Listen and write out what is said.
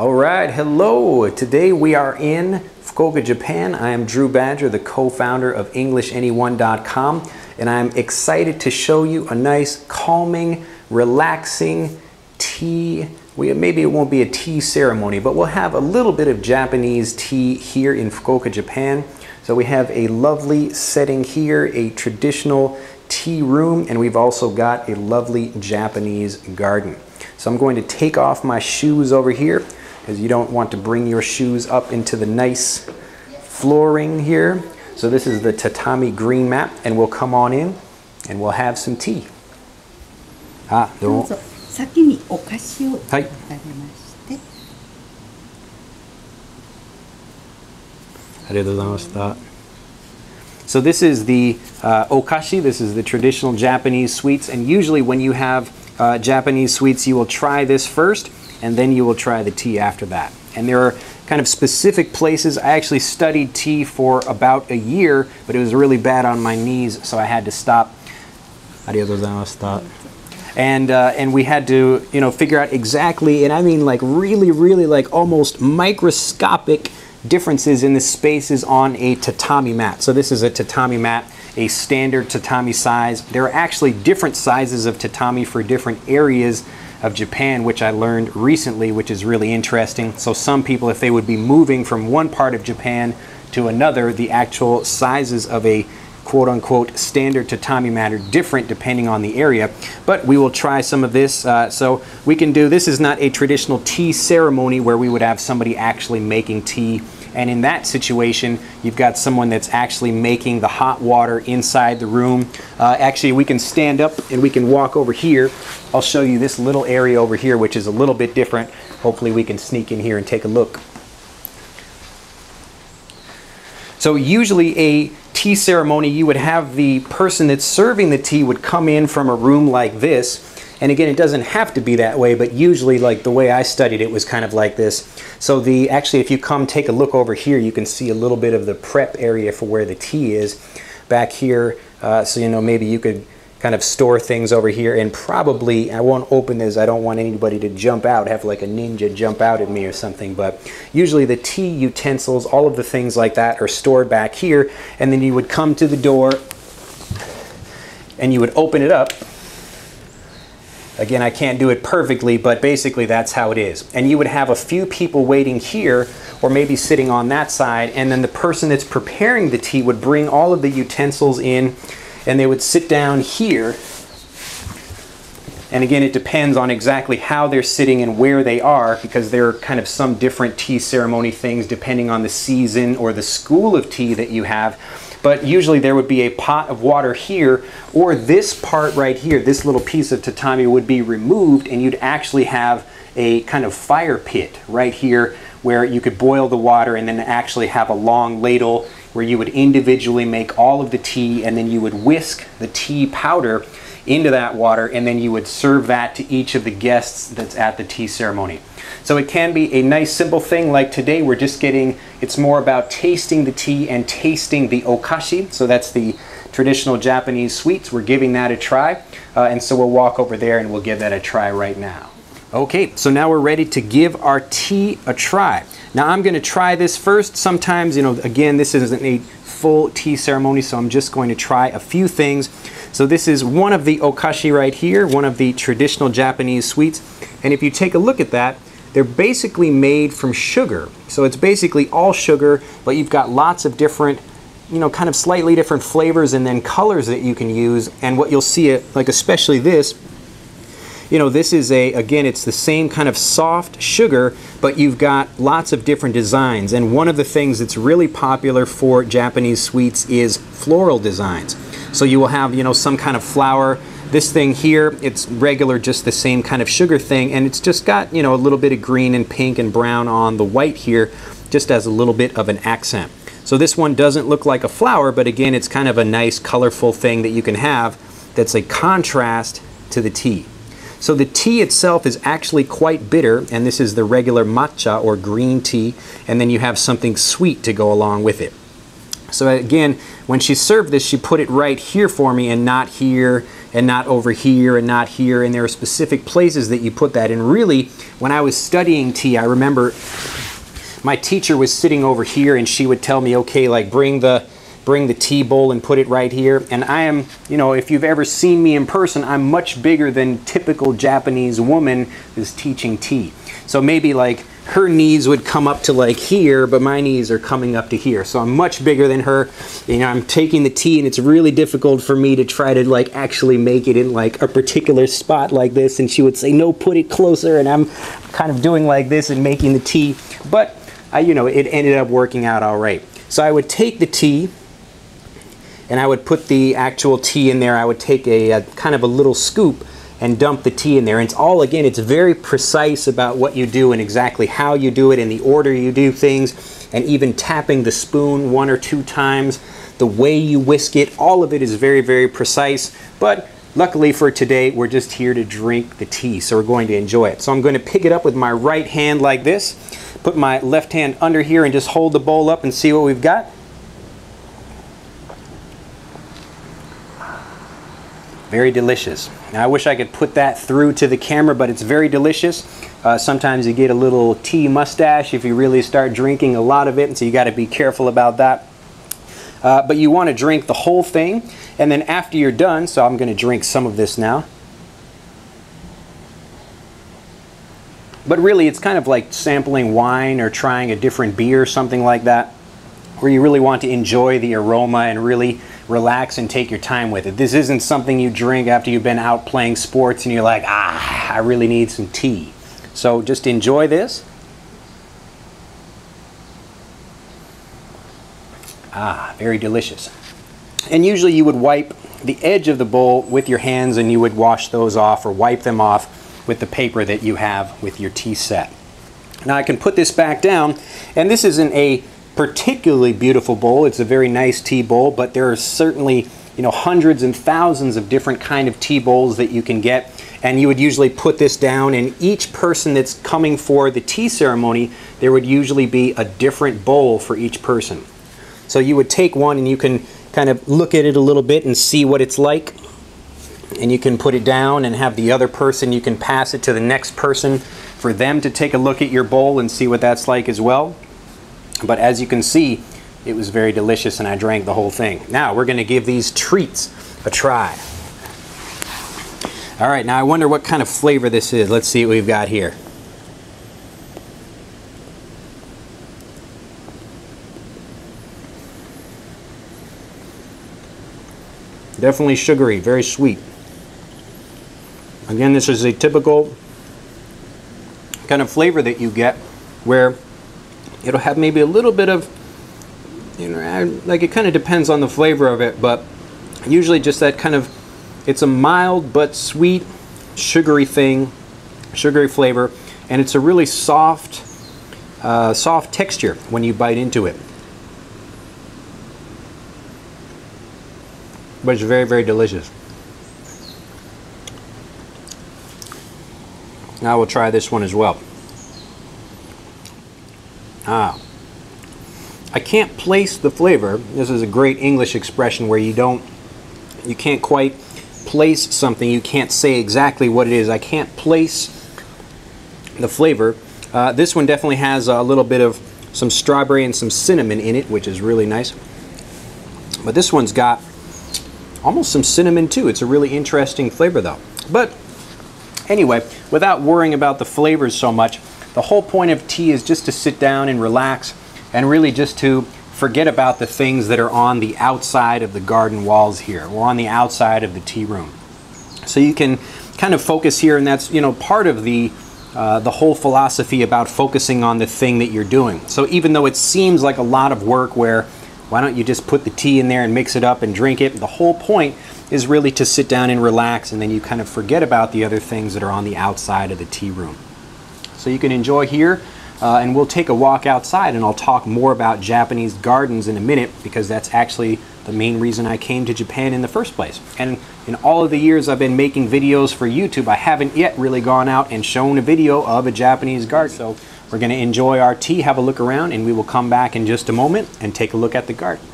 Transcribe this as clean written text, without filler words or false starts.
All right, hello. Today we are in Fukuoka, Japan. I am Drew Badger, the co-founder of EnglishAnyone.com, and I'm excited to show you a nice, calming, relaxing tea. Maybe it won't be a tea ceremony, but we'll have a little bit of Japanese tea here in Fukuoka, Japan. So we have a lovely setting here, a traditional tea room, and we've also got a lovely Japanese garden. So I'm going to take off my shoes over here, because you don't want to bring your shoes up into the nice flooring here. So this is the tatami green mat, and we'll come on in and we'll have some tea. どうぞ。先にお菓子をいただきまして。ありがとうございました。So this is the okashi. This is the traditional Japanese sweets, and usually when you have Japanese sweets, you will try this first, and then you will try the tea after that. And there are kind of specific places. I actually studied tea for about a year, but it was really bad on my knees, so I had to stop. And we had to, figure out exactly, and I mean like really like almost microscopic differences in the spaces on a tatami mat. So this is a tatami mat, a standard tatami size. There are actually different sizes of tatami for different areas of Japan, which I learned recently, which is really interesting. So some people, if they would be moving from one part of Japan to another, the actual sizes of a quote-unquote standard tatami mat are different depending on the area. But we will try some of this. So we can do, this is not a traditional tea ceremony where we would have somebody actually making tea. And in that situation, you've got someone that's actually making the hot water inside the room. Actually, we can stand up and we can walk over here. I'll show you this little area over here, which is a little bit different. Hopefully we can sneak in here and take a look. So usually a tea ceremony, you would have the person that's serving the tea would come in from a room like this. And again, it doesn't have to be that way, but usually, like the way I studied it was kind of like this. So actually, if you come take a look over here, you can see a little bit of the prep area for where the tea is back here. So maybe you could kind of store things over here, and probably, I won't open this, I don't want anybody to jump out, have like a ninja jump out at me or something, but usually the tea utensils, all of the things like that are stored back here, and then you would come to the door and you would open it up. Again, I can't do it perfectly, but basically that's how it is. And you would have a few people waiting here, or maybe sitting on that side, and then the person that's preparing the tea would bring all of the utensils in, and they would sit down here. And again, it depends on exactly how they're sitting and where they are, because there are kind of some different tea ceremony things depending on the season or the school of tea that you have. But usually there would be a pot of water here, or this part right here, this little piece of tatami would be removed, and you'd actually have a kind of fire pit right here where you could boil the water and then actually have a long ladle where you would individually make all of the tea, and then you would whisk the tea powder into that water, and then you would serve that to each of the guests that's at the tea ceremony. So it can be a nice simple thing, like today we're just it's more about tasting the tea and tasting the okashi. So that's the traditional Japanese sweets. We're giving that a try. And so we'll walk over there and we'll give that a try right now. Okay, so now we're ready to give our tea a try. Now I'm going to try this first. Sometimes, again, this isn't a full tea ceremony, so I'm just going to try a few things. So this is one of the okashi right here, one of the traditional Japanese sweets. And if you take a look at that, they're basically made from sugar. So it's basically all sugar, but you've got lots of different, kind of slightly different flavors and then colors that you can use. And what you'll see, like especially this, this is again, it's the same kind of soft sugar, but you've got lots of different designs. And one of the things that's really popular for Japanese sweets is floral designs. So you will have, some kind of flower. This thing here, it's regular, just the same kind of sugar thing, and it's just got, a little bit of green and pink and brown on the white here, just as a little bit of an accent. So this one doesn't look like a flower, but again, it's kind of a nice, colorful thing that you can have that's a contrast to the tea. So the tea itself is actually quite bitter, and this is the regular matcha or green tea, and then you have something sweet to go along with it. So again, when she served this, she put it right here for me and not here, and not over here and not here, and there are specific places that you put that. And really, when I was studying tea, I remember my teacher was sitting over here and she would tell me, okay, like bring the tea bowl and put it right here. And I am, you know, if you've ever seen me in person, I'm much bigger than typical Japanese woman who's teaching tea. So maybe like her knees would come up to like here, but my knees are coming up to here. So I'm much bigger than her. You know, I'm taking the tea and it's really difficult for me to try to like actually make it in like a particular spot like this. And she would say, no, put it closer. And I'm kind of doing like this and making the tea. But you know, it ended up working out all right. So I would take the tea and I would put the actual tea in there. I would take a kind of a little scoop and dump the tea in there. And it's all, again, it's very precise about what you do and exactly how you do it and the order you do things, and even tapping the spoon 1 or 2 times, the way you whisk it, all of it is very, very precise. But luckily for today, we're just here to drink the tea, so we're going to enjoy it. So I'm going to pick it up with my right hand like this, put my left hand under here and just hold the bowl up and see what we've got. Very delicious. Now, I wish I could put that through to the camera, but it's very delicious. Sometimes you get a little tea mustache if you really start drinking a lot of it, and so you got to be careful about that. But you want to drink the whole thing, and then after you're done, so I'm going to drink some of this now. But really, it's kind of like sampling wine or trying a different beer, something like that, where you really want to enjoy the aroma and really relax and take your time with it. This isn't something you drink after you've been out playing sports and you're like, I really need some tea. So just enjoy this. Very delicious. And usually you would wipe the edge of the bowl with your hands and you would wash those off or wipe them off with the paper that you have with your tea set. Now I can put this back down, and this isn't a particularly beautiful bowl. It's a very nice tea bowl, but there are certainly, you know, hundreds and thousands of different kind of tea bowls that you can get, and you would usually put this down, and each person that's coming for the tea ceremony, there would usually be a different bowl for each person. So you would take one and you can kind of look at it a little bit and see what it's like, and you can put it down and have the other person, you can pass it to the next person for them to take a look at your bowl and see what that's like as well. But as you can see, it was very delicious and I drank the whole thing. Now we're going to give these treats a try. All right, now I wonder what kind of flavor this is. Let's see what we've got here. Definitely sugary, very sweet. Again, this is a typical kind of flavor that you get where it'll have maybe a little bit of, you know, like it kind of depends on the flavor of it, but usually just that kind of, it's a mild but sweet, sugary thing, sugary flavor, and it's a really soft, soft texture when you bite into it. But it's very, very delicious. Now we'll try this one as well. I can't place the flavor. This is a great English expression where you can't quite place something. You can't say exactly what it is. I can't place the flavor. This one definitely has a little bit of some strawberry and some cinnamon in it, which is really nice. But this one's got almost some cinnamon too. It's a really interesting flavor though. But anyway, without worrying about the flavors so much, the whole point of tea is just to sit down and relax and really just to forget about the things that are on the outside of the garden walls here or on the outside of the tea room. So you can kind of focus here, and that's, you know, part of the whole philosophy about focusing on the thing that you're doing. So even though it seems like a lot of work where why don't you just put the tea in there and mix it up and drink it, the whole point is really to sit down and relax, and then you kind of forget about the other things that are on the outside of the tea room. So you can enjoy here, and we'll take a walk outside and I'll talk more about Japanese gardens in a minute, because that's actually the main reason I came to Japan in the first place. And in all of the years I've been making videos for YouTube, I haven't yet really gone out and shown a video of a Japanese garden. So we're going to enjoy our tea, have a look around, and we will come back in just a moment and take a look at the garden.